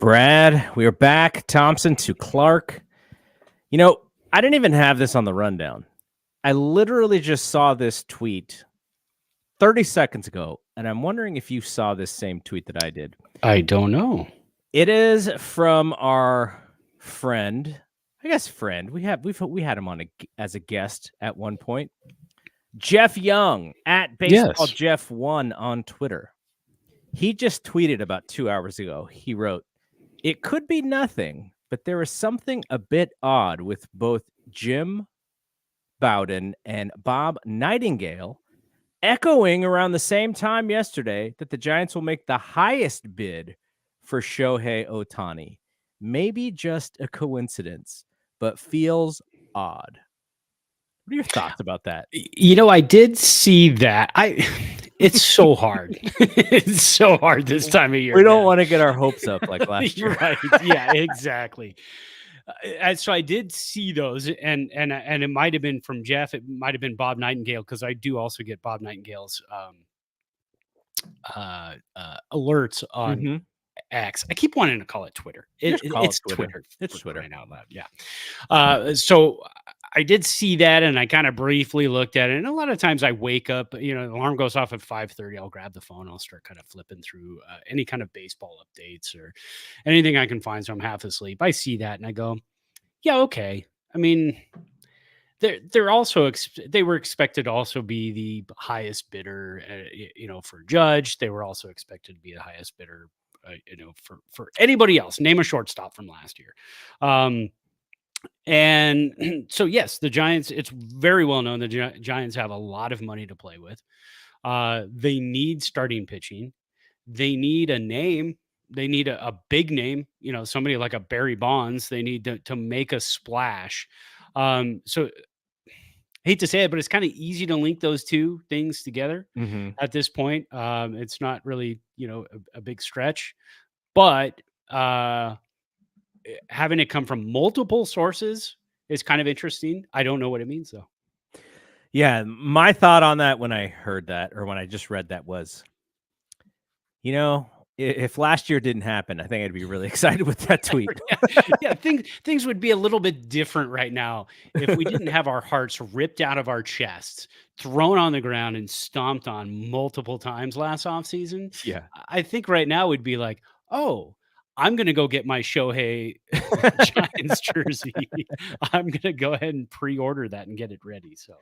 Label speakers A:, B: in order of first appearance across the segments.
A: Brad. We are back. Thompson to Clark. I didn't even have this on the rundown. I literally just saw this tweet 30 seconds ago, and I'm wondering if you saw this same tweet that I did.
B: I don't know.
A: It is from our friend. I guess friend. We had him on as a guest at one point. Jeff Young at Baseball Jeff 1 on Twitter. He just tweeted about 2 hours ago. He wrote, "It could be nothing, but there is something a bit odd with both Jim Bowden and Bob Nightingale echoing around the same time yesterday that the Giants will make the highest bid for Shohei Ohtani. Maybe just a coincidence, but feels odd." What are your thoughts about that?
B: I did see that. It's so hard. It's so hard this time of year.
A: We don't want to get our hopes up like last year.
B: Right. Yeah, exactly. So I did see those, and it might have been from Jeff. It might have been Bob Nightingale, because I do also get Bob Nightingale's alerts on X. I keep wanting to call it Twitter. It's Twitter. It's Twitter. Right out loud. Yeah. So I did see that, and I kind of briefly looked at it. And a lot of times I wake up, the alarm goes off at 5:30. I'll grab the phone. I'll start kind of flipping through any kind of baseball updates or anything I can find. So I'm half asleep. I see that and I go, yeah, okay. I mean, they're also they were expected to also be the highest bidder, for Judge. They were also expected to be the highest bidder, for anybody else. Name a shortstop from last year. And so, yes, the Giants, it's very well known the Giants have a lot of money to play with. They need starting pitching. They need a name. They need a big name, somebody like a Barry Bonds. They need to make a splash. So I hate to say it, but it's kind of easy to link those two things together at this point. It's not really, a big stretch, but having it come from multiple sources is kind of interesting. I don't know what it means, though.
A: Yeah, my thought on that when I heard that, or when I just read that, was, if last year didn't happen, I think I'd be really excited with that tweet.
B: Yeah, things would be a little bit different right now if we didn't have our hearts ripped out of our chests, thrown on the ground, and stomped on multiple times last offseason.
A: Yeah.
B: I think right now we'd be like, oh, I'm going to go get my Shohei Giants jersey. I'm going to go ahead and pre-order that and get it ready. So,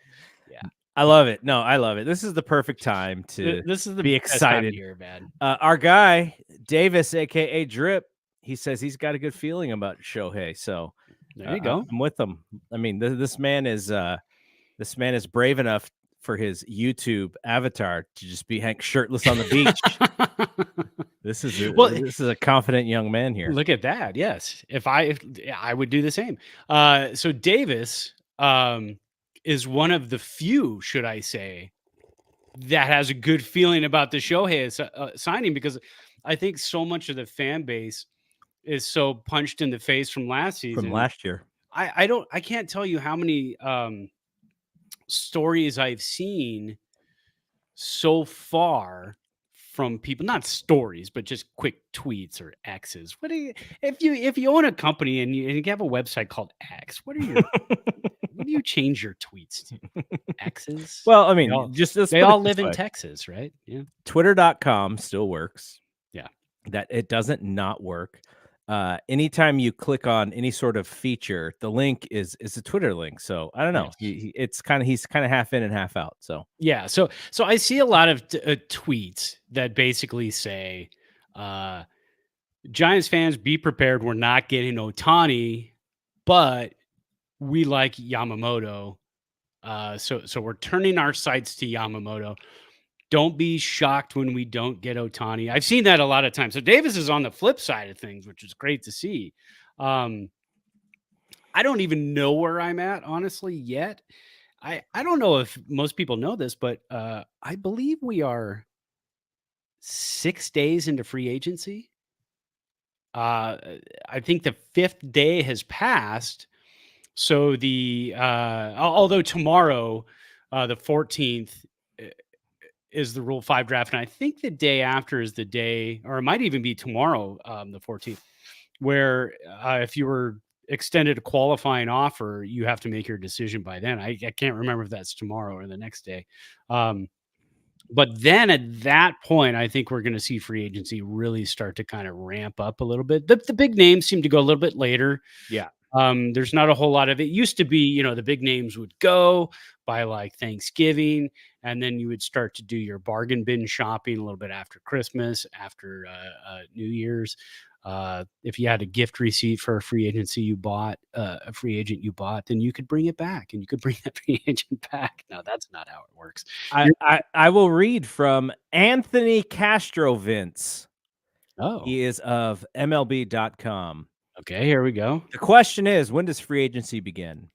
B: yeah.
A: I love it. No, I love it. This is the perfect time to be excited.
B: Here, man.
A: Our guy, Davis, a.k.a. Drip, he says he's got a good feeling about Shohei. So
B: there you go.
A: I'm with him. I mean, this man is brave enough for his YouTube avatar to just be shirtless on the beach. This is a confident young man here.
B: Look at that. Yes. If I would do the same. So Davis is one of the few, should I say, that has a good feeling about the Shohei signing, because I think so much of the fan base is so punched in the face from last season.
A: From last year.
B: I can't tell you how many stories I've seen so far from people, not stories, but just quick tweets or X's. If you own a company and you have a website called X, what do you change your tweets to? X's?
A: Well, I mean,
B: they all live in Texas, right? Yeah.
A: Twitter.com still works.
B: Yeah.
A: That it doesn't not work. Anytime you click on any sort of feature, the link is a Twitter link. So I don't know. Yes. He's kind of half in and half out. So
B: yeah. So I see a lot of tweets that basically say, Giants fans, be prepared. We're not getting Ohtani, but we like Yamamoto. So we're turning our sights to Yamamoto. Don't be shocked when we don't get Ohtani. I've seen that a lot of times. So Davis is on the flip side of things, which is great to see. I don't even know where I'm at, honestly, yet. I don't know if most people know this, but I believe we are 6 days into free agency. I think the 5th day has passed. So although tomorrow, the 14th, is the Rule 5 draft, and I think the day after is the day, or it might even be tomorrow, the 14th. where if you were extended a qualifying offer, you have to make your decision by then. I can't remember if that's tomorrow or the next day. But then at that point, I think we're going to see free agency really start to kind of ramp up a little bit. The big names seem to go a little bit later.
A: Yeah.
B: There's not a whole lot of it. Used to be, the big names would go by like Thanksgiving, and then you would start to do your bargain bin shopping a little bit after Christmas, after New Year's. If you had a gift receipt for a free agent you bought, then you could bring it back, and you could bring that free agent back. No, that's not how it works.
A: I will read from Anthony Castrovince.
B: Oh,
A: he is of MLB.com.
B: Okay, here we go.
A: The question is, when does free agency begin?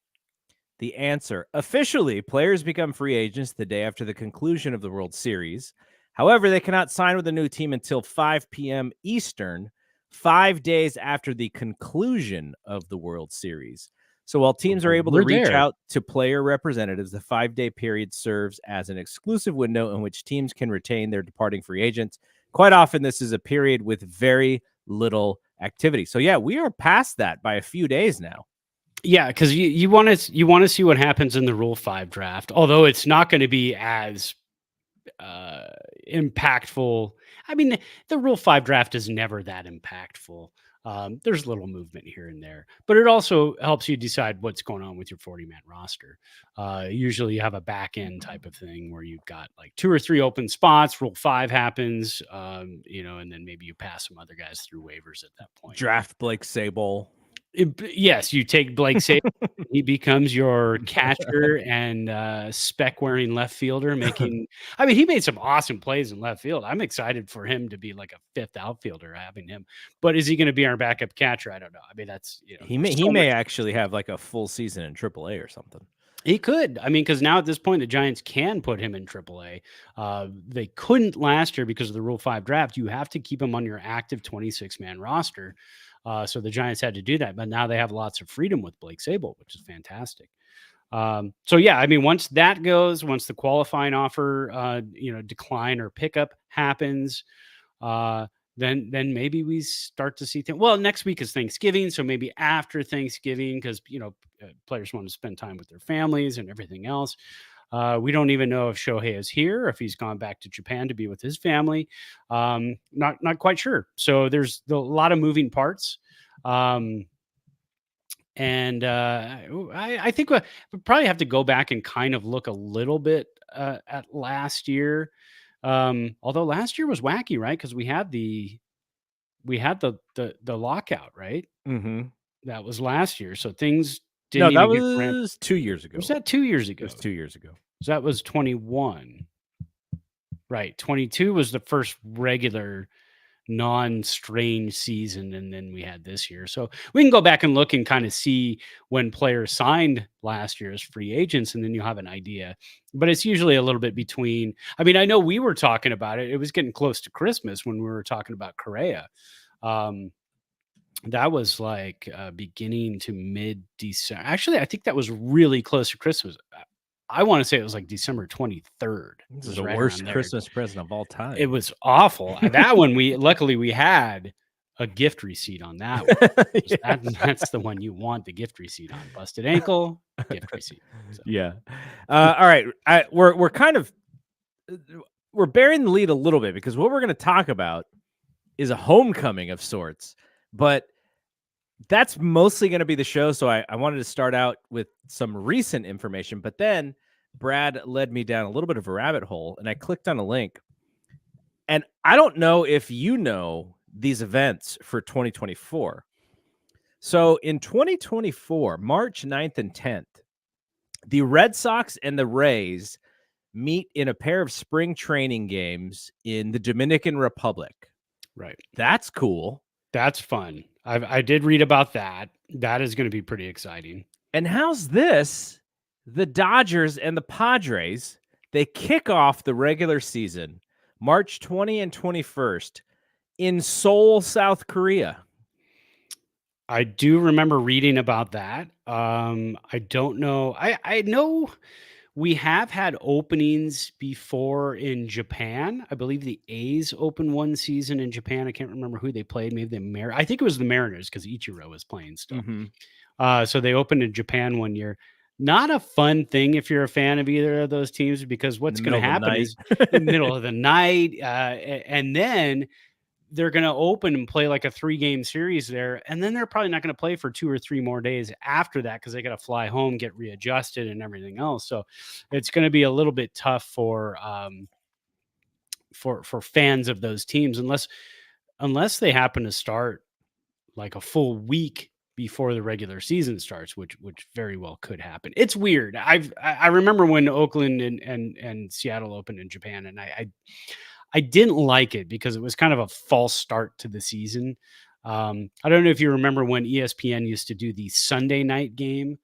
A: The answer: officially, players become free agents the day after the conclusion of the World Series. However, they cannot sign with a new team until 5 p.m. Eastern, 5 days after the conclusion of the World Series. So while teams are able to reach out to player representatives, the 5-day period serves as an exclusive window in which teams can retain their departing free agents. Quite often, this is a period with very little activity. So yeah, we are past that by a few days now.
B: Yeah, because you want to see what happens in the Rule 5 draft, although it's not going to be as impactful. I mean, the Rule 5 draft is never that impactful. There's little movement here and there, but it also helps you decide what's going on with your 40-man roster. Usually you have a back end type of thing where you've got like 2 or 3 open spots. Rule 5 happens, and then maybe you pass some other guys through waivers at that point.
A: Draft Blake Sabol.
B: Yes, you take Blake Sabol. He becomes your catcher and spec wearing left fielder. He made some awesome plays in left field. I'm excited for him to be like a fifth outfielder, having him. But is he going to be our backup catcher? I don't know. I mean, that's
A: he may actually have like a full season in AAA or something.
B: He could. I mean, because now at this point, the Giants can put him in AAA. They couldn't last year because of the Rule 5 draft. You have to keep him on your active 26-man roster. So the Giants had to do that, but now they have lots of freedom with Blake Sabol, which is fantastic. So yeah, I mean, once that goes, once the qualifying offer, decline or pickup happens, then maybe we start to see things. Well, next week is Thanksgiving, so maybe after Thanksgiving, because players want to spend time with their families and everything else. We don't even know if Shohei is here, if he's gone back to Japan to be with his family. Not quite sure. So there's a lot of moving parts. I think we probably have to go back and kind of look a little bit at last year. Although last year was wacky, right? Because we had the lockout, right?
A: Mm-hmm.
B: That was last year. So things didn't.
A: No, that was 2 years ago.
B: Was that 2 years ago?
A: It was 2 years ago.
B: So that was 21. Right. 22 was the first regular non-strange season, and then we had this year. So we can go back and look and kind of see when players signed last year as free agents, and then you'll have an idea. But it's usually a little bit between. I mean, I know we were talking about it. It was getting close to Christmas when we were talking about Correa. That was like beginning to mid-December. Actually, I think that was really close to Christmas. I want to say it was like December 23rd.
A: This is the worst Christmas present of all time.
B: It was awful. That one, luckily we had a gift receipt on that one. Yeah. That's the one you want the gift receipt on. Busted ankle, gift receipt. So.
A: Yeah. All right. We're bearing the lead a little bit because what we're going to talk about is a homecoming of sorts, but that's mostly going to be the show. So I wanted to start out with some recent information, but then Brad led me down a little bit of a rabbit hole and I clicked on a link. And I don't know if you know these events for 2024. So in 2024, March 9th and 10th, the Red Sox and the Rays meet in a pair of spring training games in the Dominican Republic.
B: Right.
A: That's cool.
B: That's fun. I did read about that. That is going to be pretty exciting.
A: And how's this? The Dodgers and the Padres, they kick off the regular season March 20 and 21st in Seoul, South Korea.
B: I do remember reading about that. I don't know. I know We have had openings before in Japan. I believe the A's opened one season in Japan. I can't remember who they played. Maybe I think it was the Mariners because Ichiro was playing still. So they opened in Japan one year. Not a fun thing if you're a fan of either of those teams, because what's going to happen is in the middle of the night, and then they're going to open and play like a 3-game series there. And then they're probably not going to play for 2 or 3 more days after that, because they got to fly home, get readjusted and everything else. So it's going to be a little bit tough for fans of those teams, unless they happen to start like a full week before the regular season starts, which very well could happen. It's weird. I remember when Oakland and Seattle opened in Japan, and I didn't like it because it was kind of a false start to the season. I don't know if you remember when ESPN used to do the Sunday night game,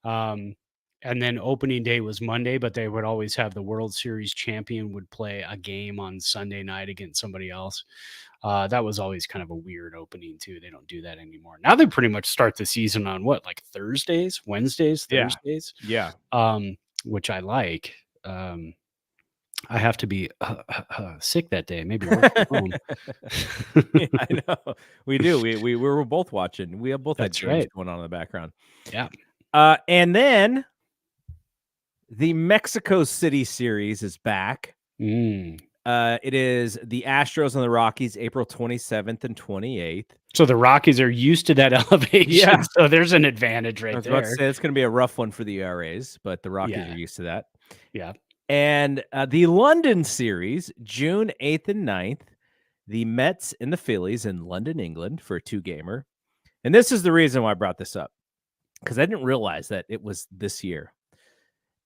B: and then opening day was Monday, but they would always have the World Series champion would play a game on Sunday night against somebody else. That was always kind of a weird opening too. They don't do that anymore. Now they pretty much start the season on like Thursdays, Wednesdays, Thursdays.
A: Yeah.
B: Which I like. I have to be sick that day. Maybe work from home.
A: Yeah, I know. We do. We were both watching. We have both had games going on in the background.
B: Yeah.
A: And then the Mexico City series is back. It is the Astros and the Rockies, April 27th and 28th.
B: So the Rockies are used to that elevation. Yeah. So there's an advantage right there.
A: I was about to say it's going to be a rough one for the ERAs, but the Rockies are used to that.
B: Yeah.
A: And the London series, June 8th and 9th, the Mets and the Phillies in London, England for a 2-gamer. And this is the reason why I brought this up, because I didn't realize that it was this year.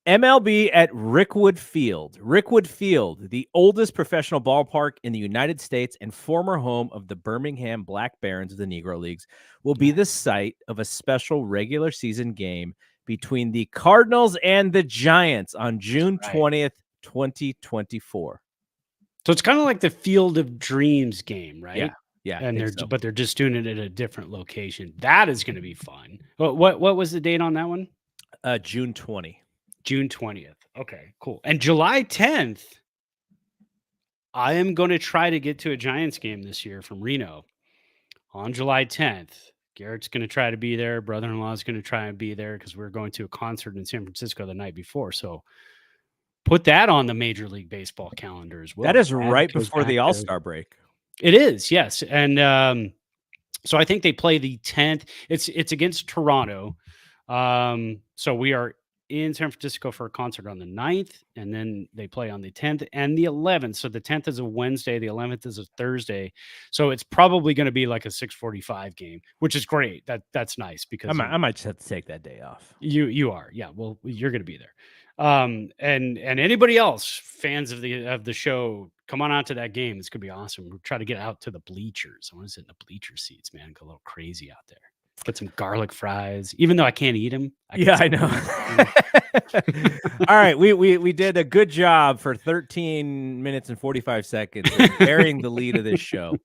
A: MLB at Rickwood Field. Rickwood Field, the oldest professional ballpark in the United States and former home of the Birmingham Black Barons of the Negro Leagues, will be the site of a special regular season game between the Cardinals and the Giants on June 20th, 2024.
B: So it's kind of like the Field of Dreams game, right?
A: Yeah.
B: And they're just doing it at a different location. That is going to be fun. What was the date on that one?
A: June 20th.
B: June 20th. Okay, cool. And July 10th, I am going to try to get to a Giants game this year from Reno on July 10th. Garrett's going to try to be there. Brother-in-law is going to try and be there because we're going to a concert in San Francisco the night before. So put that on the Major League Baseball calendar as well.
A: That is right before the All-Star break.
B: It is, yes. And so I think they play the 10th. It's against Toronto. So we are in San Francisco for a concert on the 9th, and then they play on the 10th and the 11th. So the 10th is a Wednesday, the 11th is a Thursday. So it's probably going to be like a 6:45 game, which is great. That's nice because
A: I might just have to take that day off.
B: You are, yeah. Well, you're going to be there. And anybody else, fans of the show, come on out to that game. It's going to be awesome. We'll try to get out to the bleachers. I want to sit in the bleacher seats, man. Go a little crazy out there. Put some garlic fries, even though I can't eat them.
A: I know. All right, we did a good job for 13 minutes and 45 seconds bearing the lead of this show.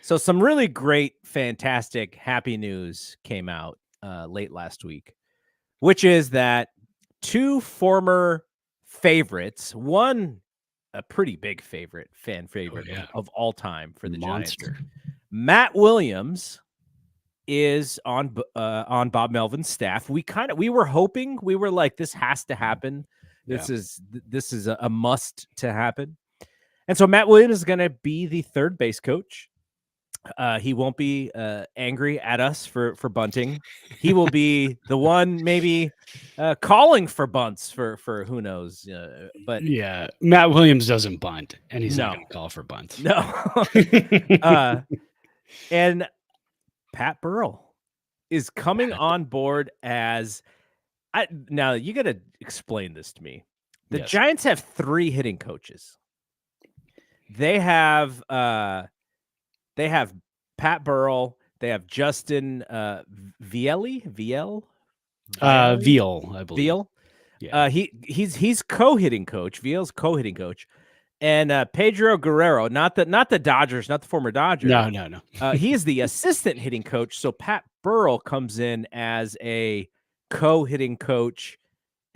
A: So some really great, fantastic, happy news came out late last week, which is that 2 former favorites, one a pretty big fan favorite of all time for the
B: Monster.
A: Giants, Matt Williams, is on Bob Melvin's staff. We were hoping, we were like, this has to happen. This is a must to happen. And so Matt Williams is going to be the third base coach. He won't be angry at us for bunting. He will be the one maybe calling for bunts for who knows. But
B: yeah, Matt Williams doesn't bunt, and he's not going to call for bunts.
A: No. And Pat Burrell is coming on board as now you got to explain this to me. The Giants have 3 hitting coaches. They have Pat Burrell. They have Justin Veal,
B: I believe.
A: Veal.
B: Yeah.
A: He's co-hitting coach. Veal's co-hitting coach. And Pedro Guerrero, not the Dodgers, not the former Dodgers.
B: No.
A: He is the assistant hitting coach. So Pat Burrell comes in as a co-hitting coach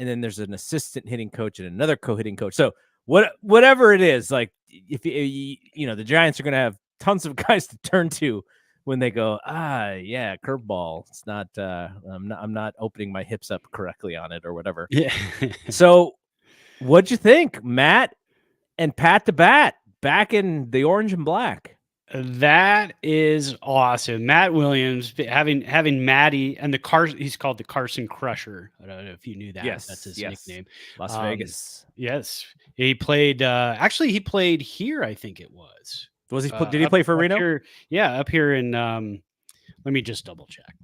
A: and then there's an assistant hitting coach and another co-hitting coach. So whatever it is, like if the Giants are going to have tons of guys to turn to when they go, yeah, curveball. It's not, I'm not opening my hips up correctly on it or whatever.
B: Yeah.
A: So what'd you think, Matt and Pat the Bat back in the orange and black?
B: That is awesome. Matt Williams having Matty and he's called the Carson Crusher. I don't know if you knew that.
A: Yes,
B: that's his nickname.
A: Las Vegas.
B: Yes. He played actually he played here, I think it was.
A: Was he did he play for Reno?
B: Here, yeah, up here in let me just double check.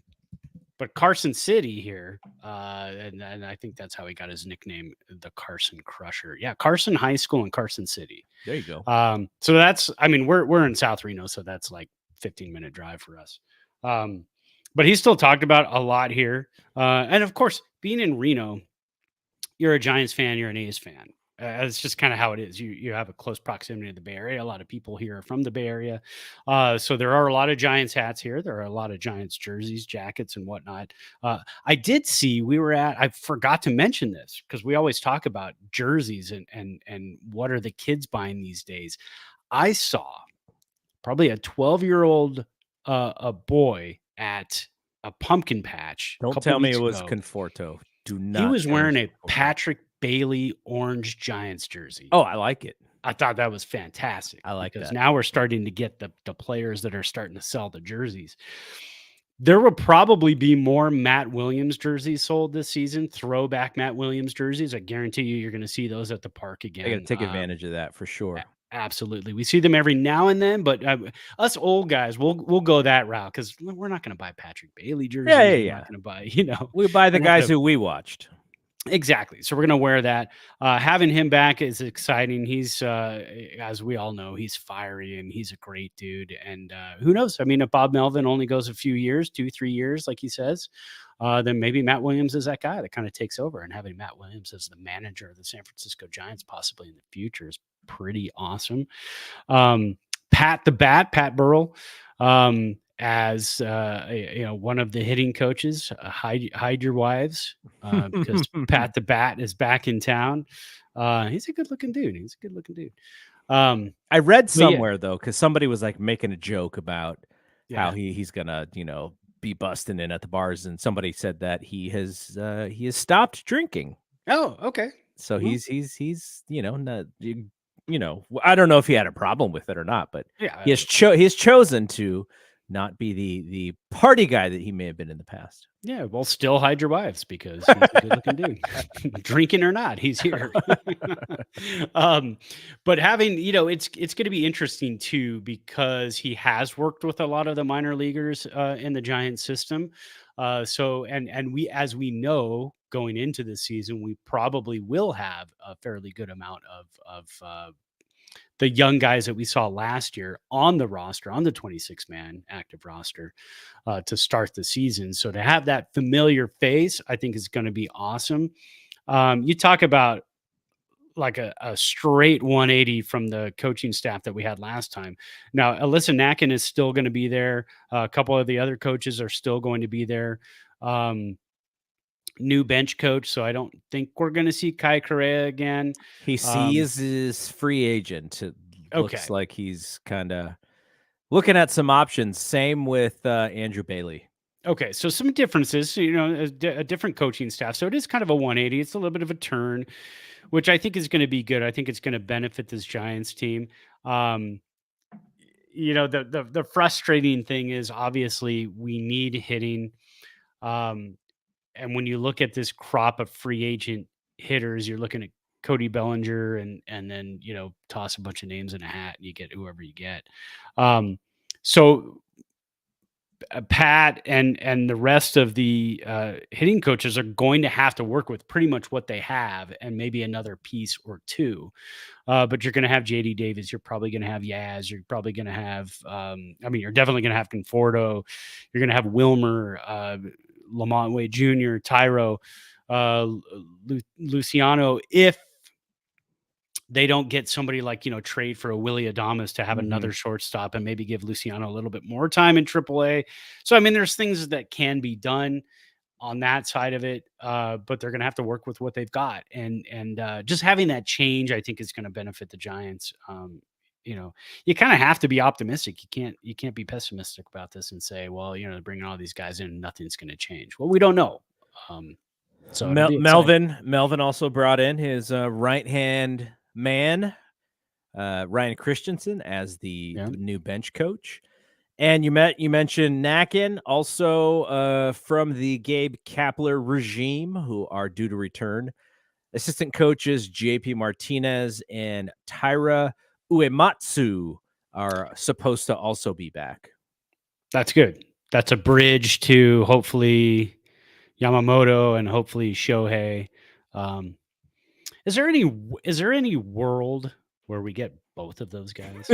B: But Carson City here, and I think that's how he got his nickname, the Carson Crusher. Yeah, Carson High School in Carson City.
A: There you go.
B: So that's, I mean, we're in South Reno, so that's like 15-minute drive for us. But he still talked about a lot here, and of course, being in Reno, you're a Giants fan, you're an A's fan. It's just kind of how it is. You have a close proximity to the Bay Area. A lot of people here are from the Bay Area. So there are a lot of Giants hats here. There are a lot of Giants jerseys, jackets, and whatnot. I did see I forgot to mention this because we always talk about jerseys and what are the kids buying these days. I saw probably a 12-year-old a boy at a pumpkin patch.
A: Don't tell me it was Conforto. Do not.
B: He was wearing a Patrick Bailey orange Giants jersey.
A: Oh, I like it.
B: I thought that was fantastic.
A: I like
B: because
A: that.
B: Now we're starting to get the players that are starting to sell the jerseys. There will probably be more Matt Williams jerseys sold this season, throwback Matt Williams jerseys. I guarantee you're going to see those at the park again.
A: I got to take advantage of that for sure.
B: Absolutely. We see them every now and then, but us old guys, we'll go that route because we're not going to buy Patrick Bailey jerseys.
A: Yeah.
B: We're not going to buy,
A: we buy the guys who we watched.
B: Exactly. So we're going to wear that. Having him back is exciting. He's, as we all know, he's fiery and he's a great dude. And who knows? I mean, if Bob Melvin only goes a few years, 2-3 years, like he says, then maybe Matt Williams is that guy that kind of takes over. And having Matt Williams as the manager of the San Francisco Giants possibly in the future is pretty awesome. Pat the Bat, Pat Burrell, as one of the hitting coaches, hide your wives because Pat the Bat is back in town. He's a good looking dude.
A: I read somewhere though, because somebody was like making a joke about how he's gonna be busting in at the bars, and somebody said that he has stopped drinking.
B: Oh, okay.
A: So he's not, I don't know if he had a problem with it or not, but he has chosen to not be the party guy that he may have been in the past.
B: Yeah, well, still hide your wives because he's a good-looking dude. Drinking or not, he's here. But having, it's going to be interesting too because he has worked with a lot of the minor leaguers in the Giants system. So we, as we know, going into the season, we probably will have a fairly good amount of the young guys that we saw last year on the roster, on the 26-man active roster to start the season. So to have that familiar face, I think is going to be awesome. You talk about like a straight 180 from the coaching staff that we had last time. Now, Alyssa Nacken is still going to be there. A couple of the other coaches are still going to be there. New bench coach, so I don't think we're going to see Kai Correa again.
A: He sees his free agent. It looks like he's kind of looking at some options. Same with Andrew Bailey.
B: Okay, so some differences, a different coaching staff. So it is kind of a 180. It's a little bit of a turn, which I think is going to be good. I think it's going to benefit this Giants team. The frustrating thing is obviously we need hitting. And when you look at this crop of free agent hitters, you're looking at Cody Bellinger and then, toss a bunch of names in a hat and you get whoever you get. So Pat and the rest of the hitting coaches are going to have to work with pretty much what they have and maybe another piece or two. But you're going to have JD Davis. You're probably going to have Yaz. You're probably going to have, you're definitely going to have Conforto. You're going to have Wilmer, Lamont Wade Jr., Tyro, Luciano, if they don't get somebody like, trade for a Willie Adames to have another shortstop and maybe give Luciano a little bit more time in AAA. So, there's things that can be done. on that side of it, but they're going to have to work with what they've got, and just having that change, I think, is going to benefit the Giants. You kind of have to be optimistic. You can't be pessimistic about this and say, well, they're bringing all these guys in, and nothing's going to change. Well, we don't know. So
A: Melvin also brought in his right-hand man, Ryan Christensen, as the new bench coach. And you mentioned Nacken, also from the Gabe Kapler regime, who are due to return. Assistant coaches JP Martinez and Taira Uematsu are supposed to also be back.
B: That's good. That's a bridge to hopefully Yamamoto and hopefully Shohei. Is there any world where we get both of those guys?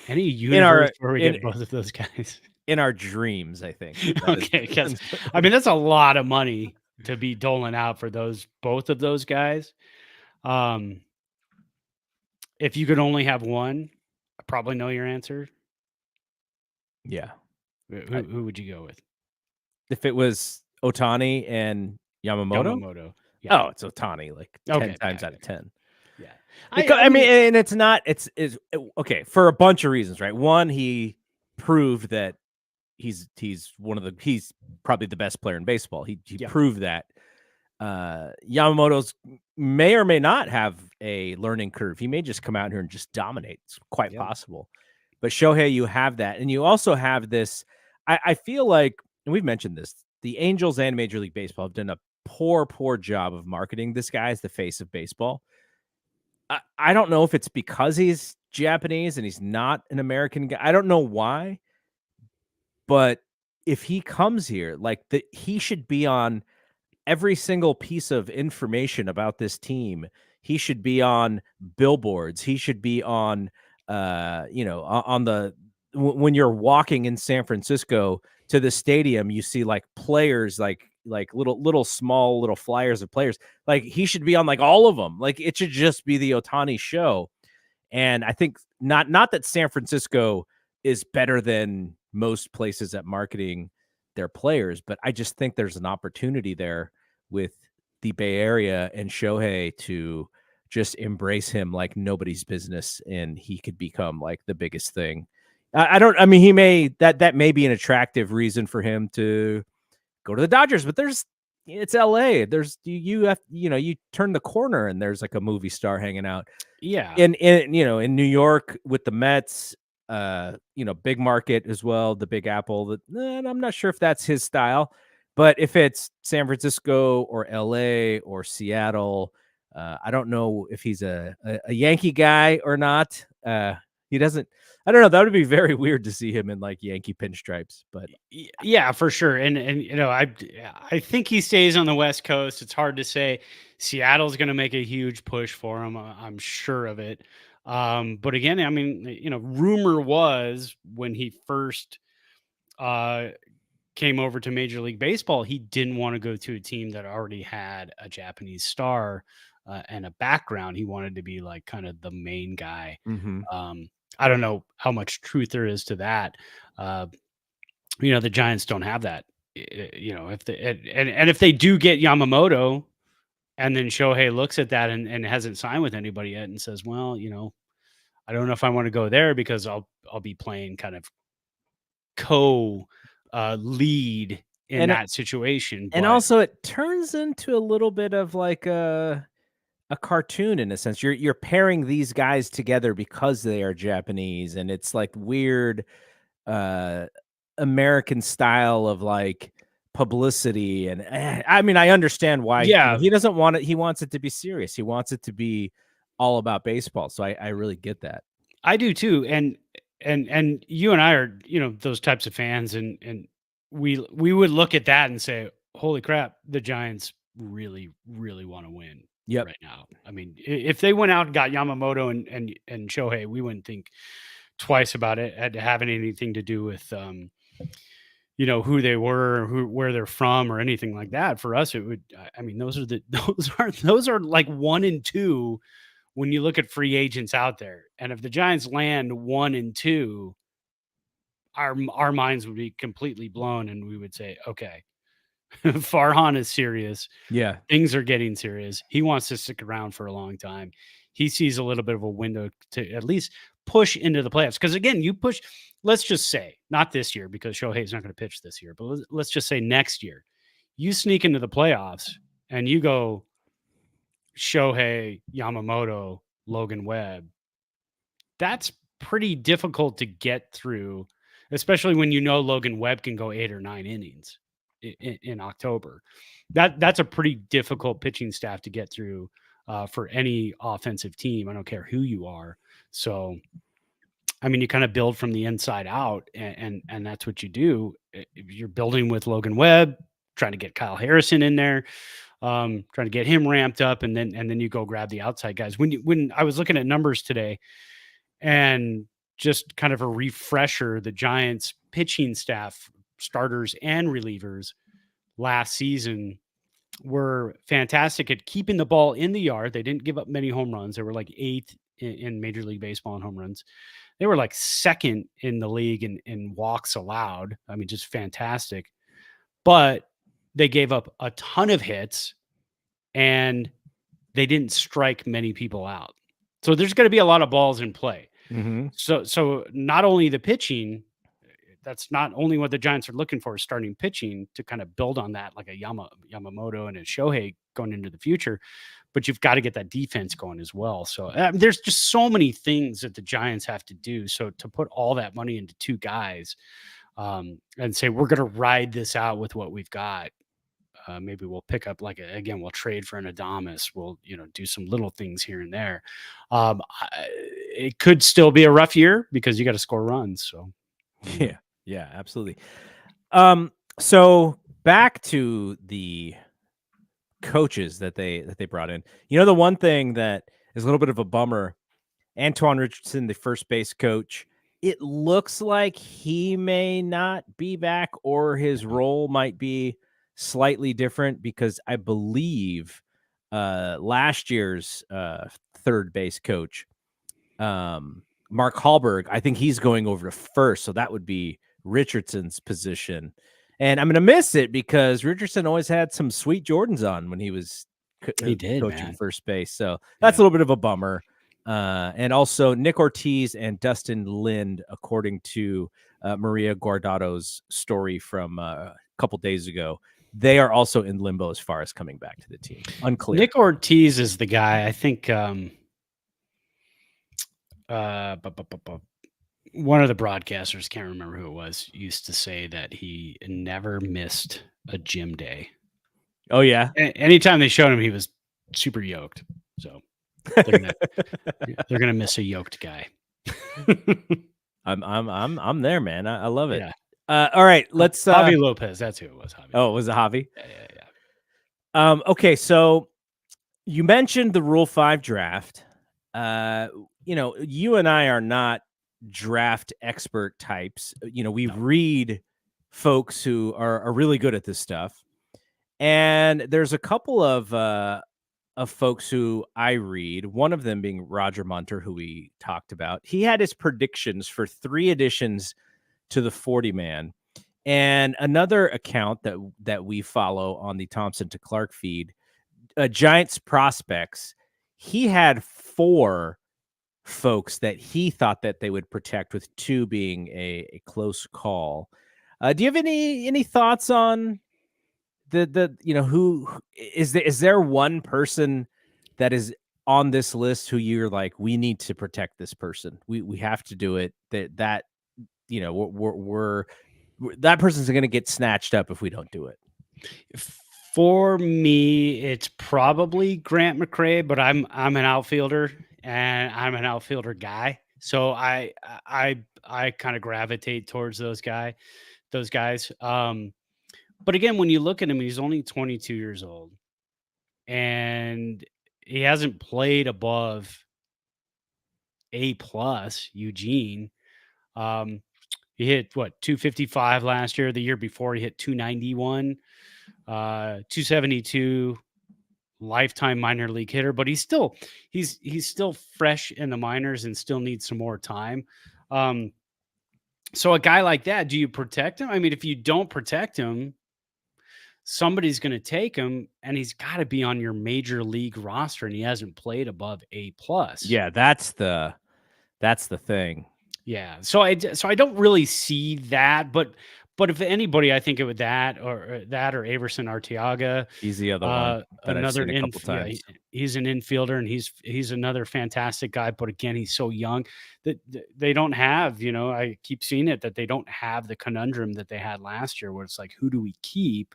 B: Any universe where we get both of those guys?
A: In our dreams, I think.
B: Okay, because I mean that's a lot of money to be doling out for both of those guys. If you could only have one, I probably know your answer.
A: Yeah.
B: Who would you go with?
A: If it was Ohtani and Yamamoto? Yeah. Oh, it's Ohtani, like 10 times out of 10.
B: Yeah.
A: I mean, and it's not, it's okay for a bunch of reasons, right? One, he proved that he's probably the best player in baseball. He proved that. Yamamoto's may or may not have a learning curve. He may just come out here and just dominate. It's quite possible. But Shohei, you have that. And you also have this, I feel like, and we've mentioned this, the Angels and Major League Baseball have done a poor job of marketing this guy as the face of baseball. I don't know if it's because he's Japanese and he's not an American guy. I don't know why. But if he comes here, he should be on every single piece of information about this team. He should be on billboards. He should be on, on when you're walking in San Francisco to the stadium, you see like players, like little small little flyers of players. Like he should be on like all of them. Like it should just be the Ohtani show. And I think not that San Francisco is better than most places at marketing their players, but I just think there's an opportunity there with the Bay Area and Shohei to just embrace him like nobody's business, and he could become like the biggest thing. That may be an attractive reason for him to go to the Dodgers, but it's LA. You turn the corner and there's like a movie star hanging out.
B: Yeah.
A: In New York with the Mets, big market as well, the Big Apple. I'm not sure if that's his style, but if it's San Francisco or LA or Seattle, I don't know if he's a Yankee guy or not. He doesn't. I don't know. That would be very weird to see him in like Yankee pinstripes, but
B: yeah, for sure. And I think he stays on the West Coast. It's hard to say. Seattle's going to make a huge push for him. I'm sure of it. But again, I mean, rumor was when he first came over to Major League Baseball, he didn't want to go to a team that already had a Japanese star and a background. He wanted to be like kind of the main guy.
A: Mm-hmm.
B: I don't know how much truth there is to that. The Giants don't have that. If they do get Yamamoto, and then Shohei looks at that and hasn't signed with anybody yet and says, well, I don't know if I want to go there because I'll be playing kind of lead in that situation.
A: And also it turns into a little bit of like a cartoon in a sense. You're pairing these guys together because they are Japanese, and it's like weird American style of like publicity. And I mean, I understand why he doesn't want it. He wants it to be serious. He wants it to be all about baseball. So I really get that.
B: I do too. And you and I are, those types of fans, and we would look at that and say, holy crap, the Giants really, really want to win right now. I mean, if they went out and got Yamamoto and Shohei, we wouldn't think twice about it having anything to do with, who they were, where they're from, or anything like that. For us, it would. I mean, those are like 1 and 2 when you look at free agents out there. And if the Giants land 1 and 2, our minds would be completely blown, and we would say, okay, Farhan is serious.
A: Yeah.
B: Things are getting serious. He wants to stick around for a long time. He sees a little bit of a window to at least push into the playoffs. Because again, you push, let's just say, not this year because Shohei's not going to pitch this year, but let's just say next year, you sneak into the playoffs and you go Shohei, Yamamoto, Logan Webb. That's pretty difficult to get through, especially when you know Logan Webb can go 8 or 9 innings in October. That's a pretty difficult pitching staff to get through for any offensive team. I don't care who you are. So, I mean, you kind of build from the inside out, and that's what you do. You're building with Logan Webb, trying to get Kyle Harrison in there, trying to get him ramped up, and then you go grab the outside guys. When I was looking at numbers today, and just kind of a refresher, the Giants pitching staff, starters and relievers last season were fantastic at keeping the ball in the yard. They didn't give up many home runs. They were like 8th in Major League Baseball in home runs. They were like 2nd in the league in walks allowed. I mean, just fantastic. But they gave up a ton of hits and they didn't strike many people out. So there's going to be a lot of balls in play.
A: Mm-hmm.
B: So not only the pitching, that's not only what the Giants are looking for, is starting pitching to kind of build on that, like a Yamamoto and a Shohei going into the future, but you've got to get that defense going as well. So there's just so many things that the Giants have to do. So to put all that money into 2 guys and say, we're going to ride this out with what we've got. Maybe we'll pick up again, we'll trade for an Adames. We'll, do some little things here and there. It could still be a rough year because you got to score runs. So,
A: yeah, absolutely. So back to the coaches that they brought in. The one thing that is a little bit of a bummer, Antoine Richardson, the first base coach, it looks like he may not be back, or his role might be slightly different, because I believe last year's third base coach, Mark Hallberg, I think he's going over to first. So that would be Richardson's position. And I'm going to miss it because Richardson always had some sweet Jordans on when he was coaching first base. So that's a little bit of a bummer. And also Nick Ortiz and Dustin Lind, according to Maria Guardado's story from a couple days ago, they are also in limbo as far as coming back to the team. Unclear.
B: Nick Ortiz is the guy, I think, one of the broadcasters, can't remember who it was, used to say that he never missed a gym day.
A: Oh yeah.
B: Anytime they showed him, he was super yoked. So they're gonna miss a yoked guy.
A: I'm there, man. I love it.
B: Yeah.
A: All right, let's
B: Javi Lopez. That's who it was. Javi.
A: Oh, was it Javi?
B: Yeah.
A: Okay, so you mentioned the Rule 5 draft. You and I are not draft expert types. We read folks who are really good at this stuff, and there's a couple of folks who I read. One of them being Roger Munter, who we talked about. He had his predictions for 3 additions to the 40-man, and another account that we follow on the Thompson to Clark feed, Giants Prospects. He had 4 folks that he thought that they would protect, with 2 being a close call. Do you have any thoughts on who is there one person that is on this list who you're like, we need to protect this person, we have to do it, that we're that person's going to get snatched up if we don't do it?
B: For me, it's probably Grant McCray, but I'm an outfielder and I'm an outfielder guy, so I kind of gravitate towards those guys. But again, when you look at him, he's only 22 years old, and he hasn't played above A+ Eugene. He hit 255 last year. The year before, he hit 291, 272 lifetime minor league hitter. But he's still fresh in the minors and still needs some more time. So a guy like that, do you protect him? I mean, if you don't protect him, somebody's going to take him, and he's got to be on your major league roster, and he hasn't played above A+.
A: Yeah, that's the thing.
B: Yeah, so I don't really see that, but if anybody, I think it would that or Averson Arteaga.
A: He's the other one that I've seen a couple times.
B: He's an infielder, and he's another fantastic guy. But again, he's so young that they don't have, I keep seeing it, that they don't have the conundrum that they had last year, where it's like, who do we keep?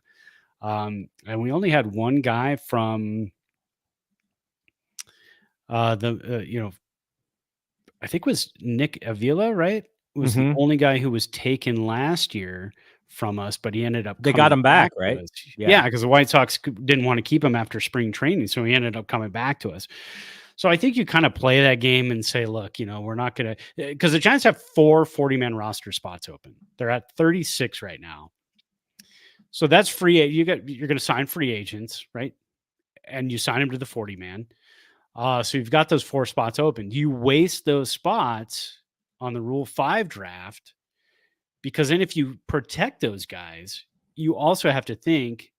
B: And we only had one guy from I think it was Nick Avila, right? Was the only guy who was taken last year from us, but he ended up
A: they got him back, right?
B: Yeah, because the White Sox didn't want to keep him after spring training, so he ended up coming back to us. So I think you kind of play that game and say, look, we're not going to, because the Giants have 4 40-man roster spots open. They're at 36 right now. So that's free. You're going to sign free agents, right? And you sign them to the 40-man. So you've got those 4 spots open. You waste those spots on the Rule 5 draft, because then if you protect those guys, you also have to think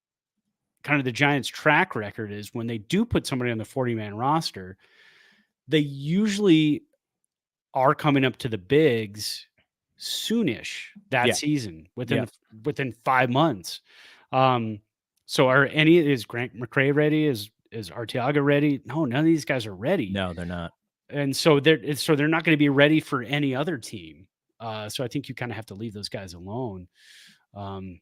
B: kind of the Giants' track record is when they do put somebody on the 40-man roster, they usually are coming up to the bigs soonish that season within 5 months. So is Grant McRae ready? Is Arteaga ready? No, none of these guys are ready.
A: No, they're not.
B: And so they're not going to be ready for any other team. So I think you kind of have to leave those guys alone. And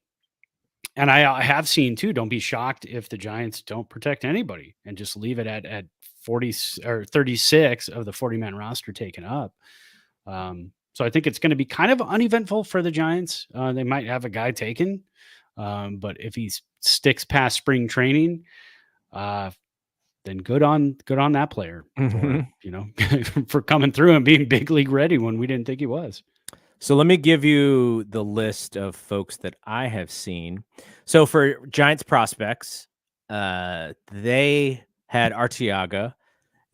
B: I have seen too, don't be shocked if the Giants don't protect anybody and just leave it at 40 or 36 of the 40-man roster taken up. So I think it's going to be kind of uneventful for the Giants. They might have a guy taken, but if he sticks past spring training, then good on that player for, for coming through and being big league ready when we didn't think he was.
A: So let me give you the list of folks that I have seen. So for Giants prospects, they had Arteaga,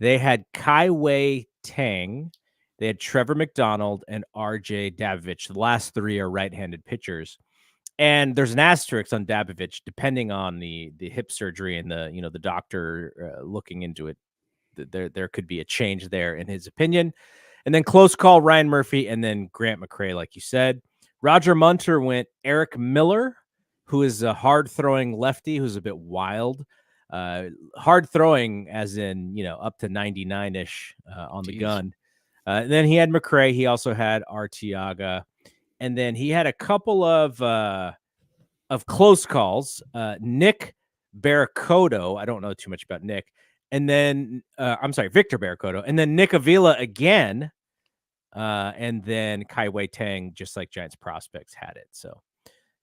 A: they had Kai Tang, they had Trevor McDonald, and RJ Dabovich. The last 3 are right-handed pitchers. And there's an asterisk on Dabovich, depending on the hip surgery and the doctor looking into it. There could be a change there in his opinion. And then close call, Ryan Murphy, and then Grant McRae, like you said. Roger Munter went Eric Miller, who is a hard-throwing lefty who's a bit wild. Hard-throwing as in, up to 99-ish on the gun. And then he had McRae. He also had Arteaga. And then he had a couple of close calls. Nick Barracoto. I don't know too much about Nick. And then, Victor Barracoto. And then Nick Avila again. And then Kai Tang, just like Giants prospects, had it. So,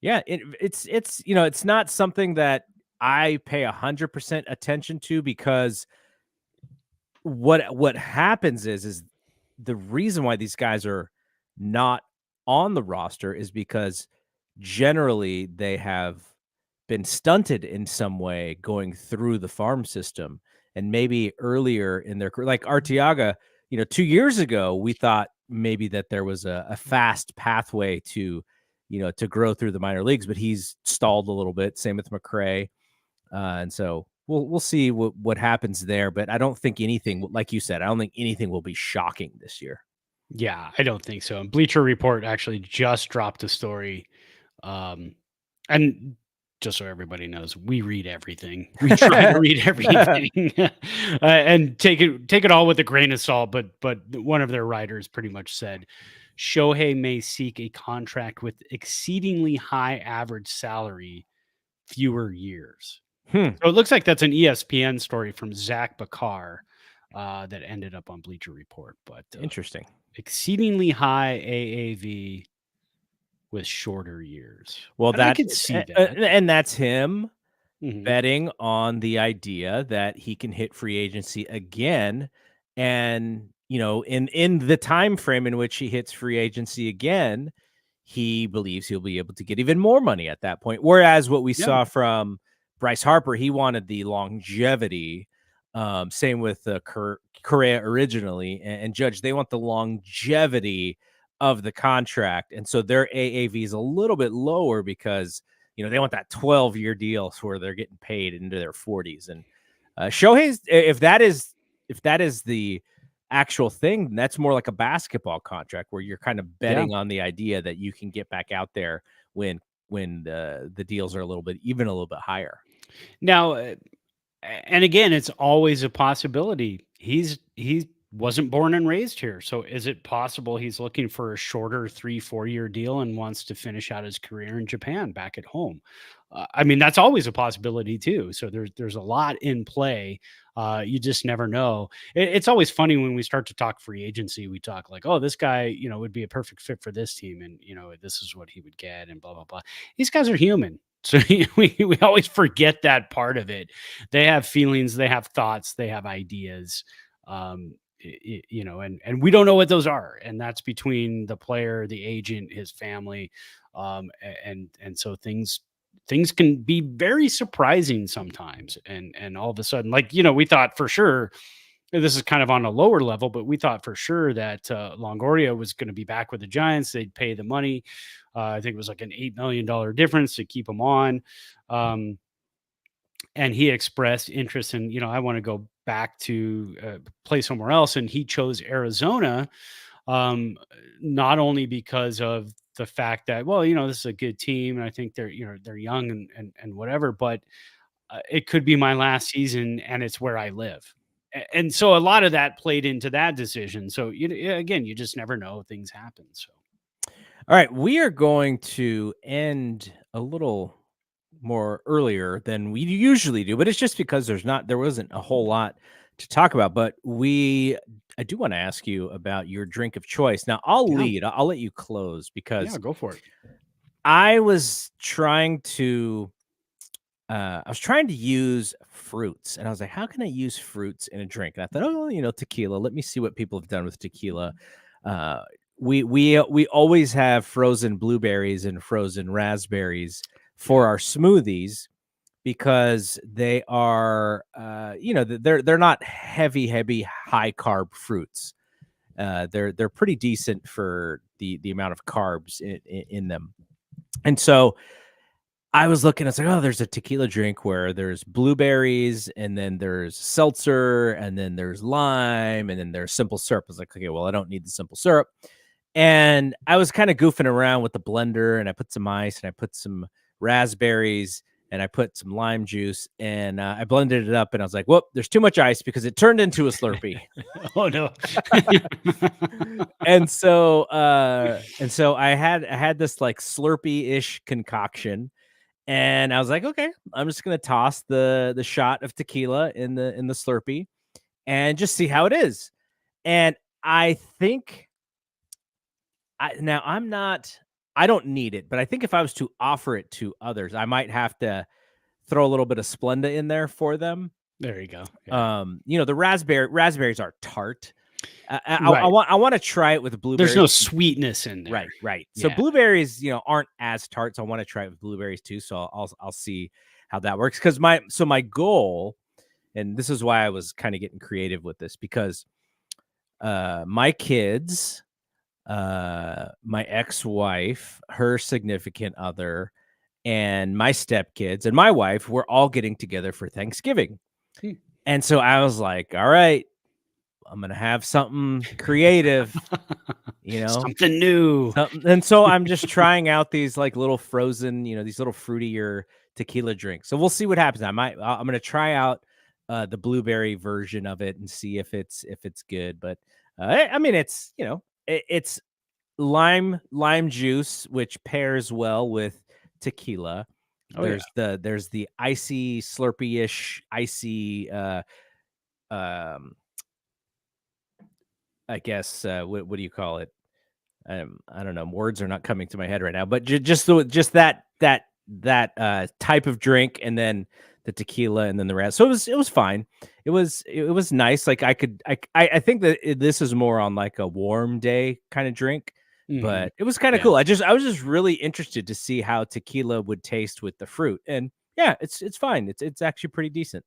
A: yeah, it's not something that I pay 100% attention to, because what happens is the reason why these guys are not on the roster is because generally they have been stunted in some way going through the farm system. And maybe earlier in their career, like Arteaga, 2 years ago, we thought maybe that there was a fast pathway to grow through the minor leagues, but he's stalled a little bit. Same with McRae. And so we'll see what happens there. But I don't think anything, like you said, I don't think anything will be shocking this year.
B: Yeah, I don't think so. And Bleacher Report actually just dropped a story. And just so everybody knows, we read everything. We try to read everything and take it all with a grain of salt. But one of their writers pretty much said Shohei may seek a contract with exceedingly high average salary, fewer years. So it looks like that's an ESPN story from Zach Bakar that ended up on Bleacher Report. But
A: interesting.
B: Exceedingly high AAV with shorter years.
A: Well,
B: I can see that.
A: And that's him betting on the idea that he can hit free agency again. And, in the time frame in which he hits free agency again, he believes he'll be able to get even more money at that point. Whereas what we saw from Bryce Harper, he wanted the longevity. Same with Correa originally, and Judge, they want the longevity of the contract. And so their AAV is a little bit lower because, they want that 12-year deal where they're getting paid into their 40s. And Shohei's, if that is the actual thing, that's more like a basketball contract where you're kind of betting on the idea that you can get back out there when the deals are a little bit higher.
B: Now, and again, it's always a possibility. He wasn't born and raised here. So is it possible he's looking for a shorter 3-4 year deal and wants to finish out his career in Japan back at home? I mean, that's always a possibility too. So there's a lot in play. You just never know. It's always funny when we start to talk free agency. We talk like, oh, this guy, would be a perfect fit for this team, and this is what he would get, and blah blah blah. These guys are human. So we always forget that part of it. They have feelings, they have thoughts, they have ideas, and we don't know what those are. And that's between the player, the agent, his family. And so things can be very surprising sometimes. And all of a sudden, like, we thought for sure, this is kind of on a lower level, but we thought for sure that Longoria was going to be back with the Giants. They'd pay the money. I think it was like an $8 million difference to keep him on. And he expressed interest in, I want to go back to play somewhere else. And he chose Arizona, not only because of the fact that, well, this is a good team, and I think they're young and whatever, but it could be my last season and it's where I live. And so a lot of that played into that decision. So, again, you just never know. Things happen. So,
A: all right, we are going to end a little more earlier than we usually do, but it's just because there wasn't a whole lot to talk about. But I do want to ask you about your drink of choice. Now, I'll lead. I'll let you close because
B: go for it.
A: I was trying to use fruits, and I was like, how can I use fruits in a drink? And I thought, tequila. Let me see what people have done with tequila. We always have frozen blueberries and frozen raspberries for our smoothies because they are, they're not heavy, high carb fruits. They're pretty decent for the amount of carbs in them. And so I was looking, it's like, oh, there's a tequila drink where there's blueberries and then there's seltzer and then there's lime and then there's simple syrup. I was like, okay, well, I don't need the simple syrup. And I was kind of goofing around with the blender, and I put some ice and I put some raspberries and I put some lime juice, and I blended it up, and I was like, whoop, there's too much ice because it turned into a Slurpee.
B: Oh no.
A: and so I had this like Slurpee-ish concoction, and I was like, okay, I'm just going to toss the shot of tequila in the Slurpee and just see how it is. And I think I don't need it, but I think if I was to offer it to others, I might have to throw a little bit of Splenda in there for them.
B: There you go. Yeah.
A: The raspberries are tart. I want to try it with blueberries.
B: There's no sweetness in there.
A: Right. Yeah. So blueberries, aren't as tart. So I want to try it with blueberries too. So I'll see how that works. Because my goal, and this is why I was kind of getting creative with this, because my kids, my ex-wife, her significant other, and my stepkids and my wife were all getting together for Thanksgiving. And so I was like, all right, I'm going to have something creative,
B: something new.
A: And so I'm just trying out these like little frozen, these little fruitier tequila drinks. So we'll see what happens. I'm going to try out the blueberry version of it and see if it's good. But I mean, it's, it's lime juice, which pairs well with tequila. There's the icy Slurpee-ish icy I guess what do you call it? I don't know. Words are not coming to my head right now. But just that type of drink, and then the tequila, and then the rest. So it was fine. It was nice. Like I think that this is more on like a warm day kind of drink. But it was kind of cool. I was just really interested to see how tequila would taste with the fruit, and yeah, it's fine. It's actually pretty decent.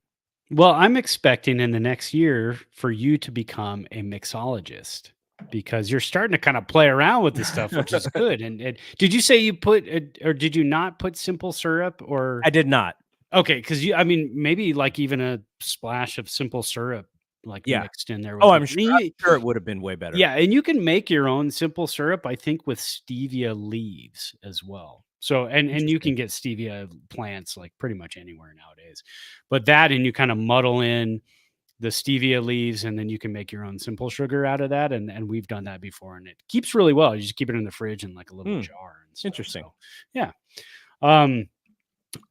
B: Well, I'm expecting in the next year for you to become a mixologist. because you're starting to kind of play around with this stuff, which is good. And did you say you put, or did you not put simple syrup? Or
A: I did not.
B: Okay, because maybe like even a splash of simple syrup, like mixed in there.
A: I'm sure it would have been way better.
B: Yeah, and you can make your own simple syrup, I think, with stevia leaves as well. So, and you can get stevia plants like pretty much anywhere nowadays. But that, and you kind of muddle in the stevia leaves, and then you can make your own simple sugar out of that. And we've done that before, and it keeps really well. You just keep it in the fridge in like a little jar. And stuff.
A: Interesting.
B: So, yeah.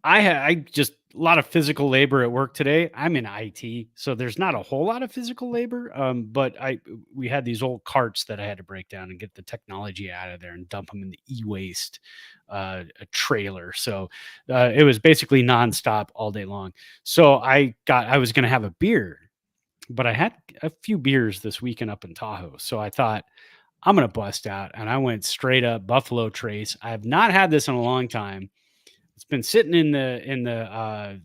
B: I just a lot of physical labor at work today. I'm in IT, so there's not a whole lot of physical labor. But we had these old carts that I had to break down and get the technology out of there and dump them in the e-waste a trailer. So it was basically nonstop all day long. So I was going to have a beer, but I had a few beers this weekend up in Tahoe. So I thought, I'm going to bust out, and I went straight up Buffalo Trace. I have not had this in a long time. It's been sitting in the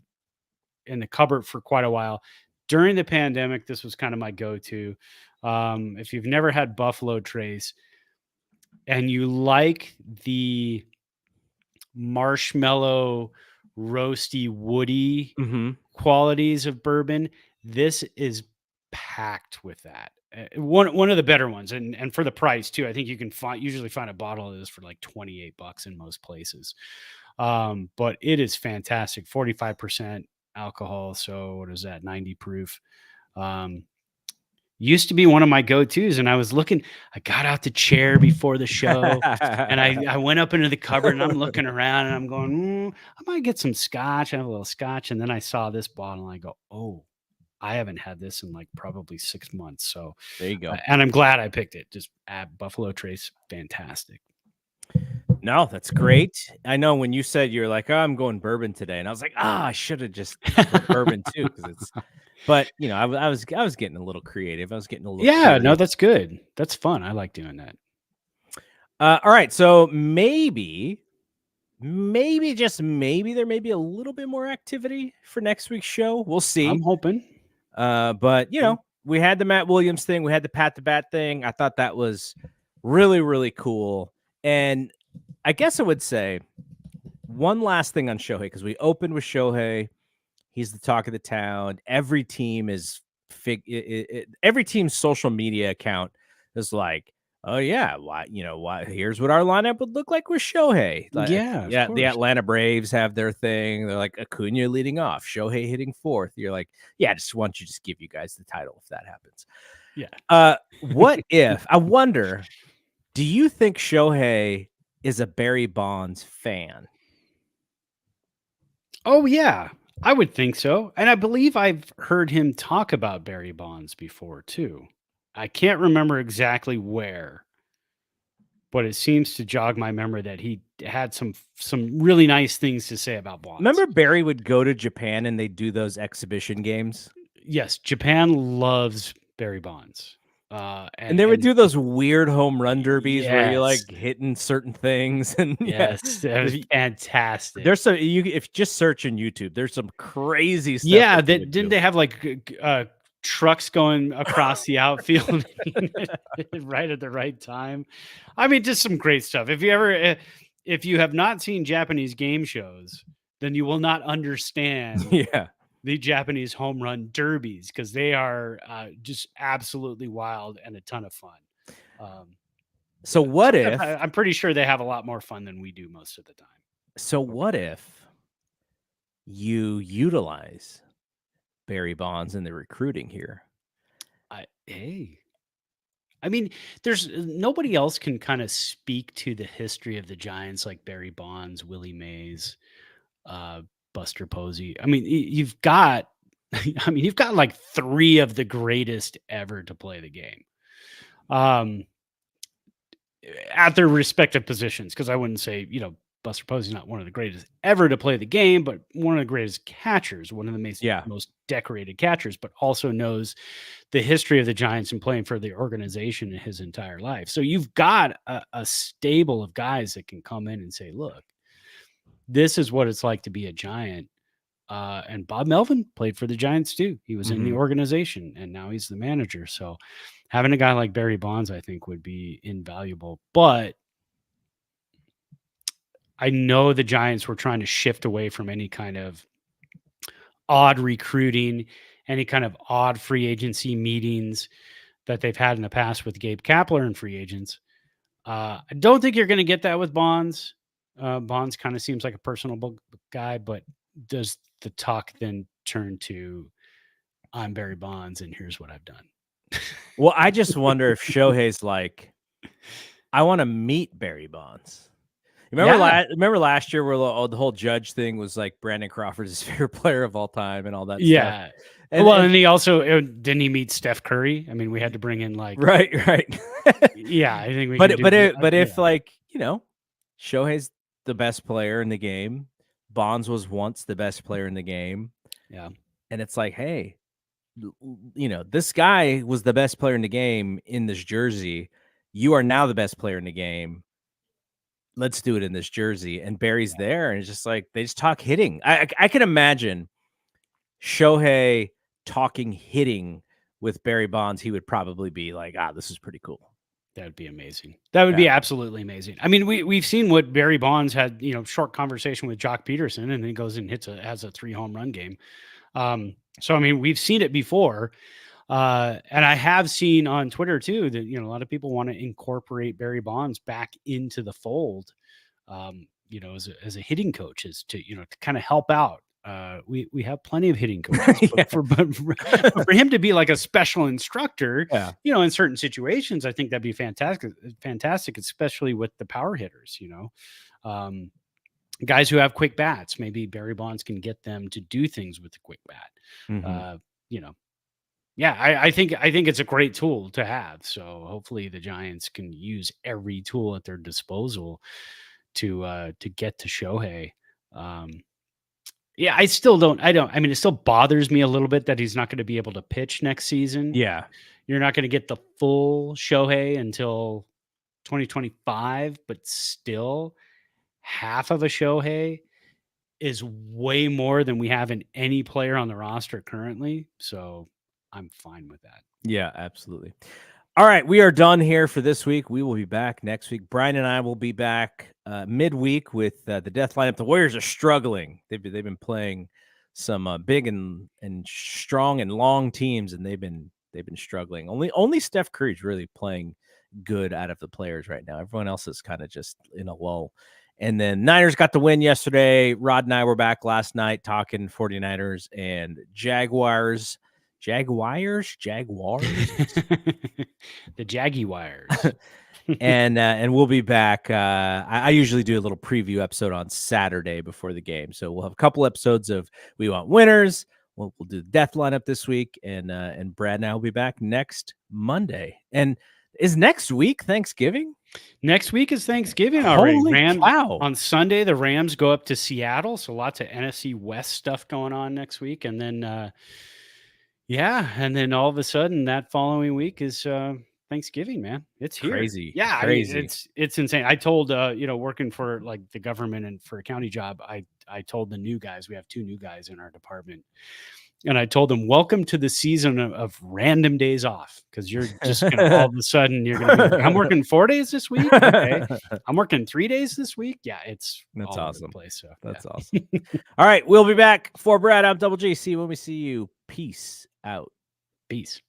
B: cupboard for quite a while. During the pandemic, this was kind of my go-to. If you've never had Buffalo Trace and you like the marshmallow, roasty, woody qualities of bourbon, this is packed with that. One of the better ones, and for the price too. I think you can usually find a bottle of this for like $28 in most places. But it is fantastic. 45% alcohol. So what is that? 90 proof. Used to be one of my go-tos, and I got out the chair before the show and I went up into the cupboard, and I'm looking around, and I'm going, I might get some scotch. I have a little scotch. And then I saw this bottle, and I go, oh, I haven't had this in like probably 6 months. So
A: there you go.
B: And I'm glad I picked it. Just Buffalo Trace. Fantastic.
A: No, that's great. I know when you said you're like, oh, I'm going bourbon today, and I was like, I should have just bourbon too, because it's. But I was getting a little creative. I was getting a little.
B: Yeah, creative. No, that's good. That's fun. I like doing that.
A: All right, so maybe just maybe there may be a little bit more activity for next week's show. We'll see.
B: I'm hoping.
A: But we had the Matt Williams thing. We had the Pat the Bat thing. I thought that was really, really cool. And I guess I would say one last thing on Shohei, because we opened with Shohei. He's the talk of the town. Every team is every team's social media account is like, oh yeah, why? Here's what our lineup would look like with Shohei. Like, yeah. The Atlanta Braves have their thing. They're like Acuna leading off, Shohei hitting fourth. You're like, yeah, I just want to give you guys the title if that happens.
B: Yeah.
A: What if? I wonder. Do you think Shohei is a Barry Bonds fan?
B: Oh, yeah, I would think so. And I believe I've heard him talk about Barry Bonds before, too. I can't remember exactly where, but it seems to jog my memory that he had some really nice things to say about Bonds.
A: Remember Barry would go to Japan and they'd do those exhibition games?
B: Yes, Japan loves Barry Bonds.
A: And they would do those weird home run derbies where you're like hitting certain things. And
B: yes, that was fantastic.
A: There's some, if you just search on YouTube, there's some crazy stuff.
B: Yeah, didn't they have like trucks going across the outfield right at the right time? I mean, just some great stuff. If you have not seen Japanese game shows, then you will not understand.
A: Yeah.
B: The Japanese home run derbies, because they are just absolutely wild and a ton of fun.
A: So what if
B: I'm pretty sure they have a lot more fun than we do most of the time.
A: So what if you utilize Barry Bonds in the recruiting here?
B: I mean, there's nobody else can kind of speak to the history of the Giants like Barry Bonds, Willie Mays, Buster Posey. I mean, you've got like three of the greatest ever to play the game, at their respective positions. Because I wouldn't say, Buster Posey's not one of the greatest ever to play the game, but one of the greatest catchers, one of the most decorated catchers, but also knows the history of the Giants and playing for the organization in his entire life. So you've got a stable of guys that can come in and say, look, this is what it's like to be a Giant. And Bob Melvin played for the Giants too. He was in the organization, and now he's the manager. So Having a guy like Barry Bonds, I think, would be invaluable. But I know the Giants were trying to shift away from any kind of odd recruiting, any kind of odd free agency meetings that they've had in the past with Gabe Kapler and free agents. I don't think you're going to get that with Bonds. Bonds kind of seems like a personable guy, but does the talk then turn to, I'm Barry Bonds and here's what I've done?
A: Well, I just wonder if Shohei's like, I want to meet Barry Bonds. Remember last year where the whole Judge thing was like Brandon Crawford's his favorite player of all time and all that stuff.
B: Yeah. And he also didn't he meet Steph Curry? I mean, we had to bring in like
A: right.
B: Yeah, I think we.
A: But if like, you know, Shohei's the best player in the game, Bonds was once the best player in the game.
B: Yeah,
A: and it's like, hey, you know, this guy was the best player in the game in this jersey. You are now the best player in the game. Let's do it in this jersey. And Barry's there, and it's just like they just talk hitting. I can imagine Shohei talking hitting with Barry Bonds. He would probably be like, this is pretty cool.
B: That would be amazing. That would be absolutely amazing. I mean, we've seen what Barry Bonds had, you know, short conversation with Jock Peterson, and then goes and has a 3 home run game. So, I mean, we've seen it before. And I have seen on Twitter too, that, you know, a lot of people want to incorporate Barry Bonds back into the fold, you know, as a hitting coach, is to, you know, to kind of help out. We have plenty of hitting coaches, but for him to be like a special instructor, you know, in certain situations, I think that'd be fantastic, especially with the power hitters, you know, guys who have quick bats. Maybe Barry Bonds can get them to do things with the quick bat. You know, I think it's a great tool to have. So hopefully the Giants can use every tool at their disposal to get to Shohei. Yeah, I mean, it still bothers me a little bit that he's not going to be able to pitch next season.
A: Yeah.
B: You're not going to get the full Shohei until 2025, but still half of a Shohei is way more than we have in any player on the roster currently. So I'm fine with that.
A: Yeah, absolutely. All right, we are done here for this week. We will be back next week. Brian and I will be back midweek with the death lineup. The Warriors are struggling. They've been playing some big and strong and long teams, and they've been struggling. Only Steph Curry's really playing good out of the players right now. Everyone else is kind of just in a lull. And then Niners got the win yesterday. Rod and I were back last night talking 49ers and Jaguars. The
B: Jaguars.
A: and we'll be back. I usually do a little preview episode on Saturday before the game, so we'll have a couple episodes of We Want Winners. We'll do the death lineup this week, and Brad and I will be back next Monday. And is next week Thanksgiving?
B: Next week is Thanksgiving already.
A: Holy cow.
B: On Sunday, the Rams go up to Seattle, so lots of NFC West stuff going on next week, and then. And then all of a sudden that following week is Thanksgiving, man. It's here.
A: Crazy.
B: Yeah,
A: crazy.
B: I mean, it's insane. I told you know, working for like the government and for a county job, I told the new guys, we have 2 new guys in our department, and I told them, welcome to the season of random days off, because you're just gonna all of a sudden you're gonna be like, I'm working 4 days this week. Okay. I'm working 3 days this week. Yeah, that's all
A: awesome.
B: over the place. So
A: that's awesome. All right, we'll be back. For Brad, I'm Double G. See you when we see you. Peace out.
B: Peace.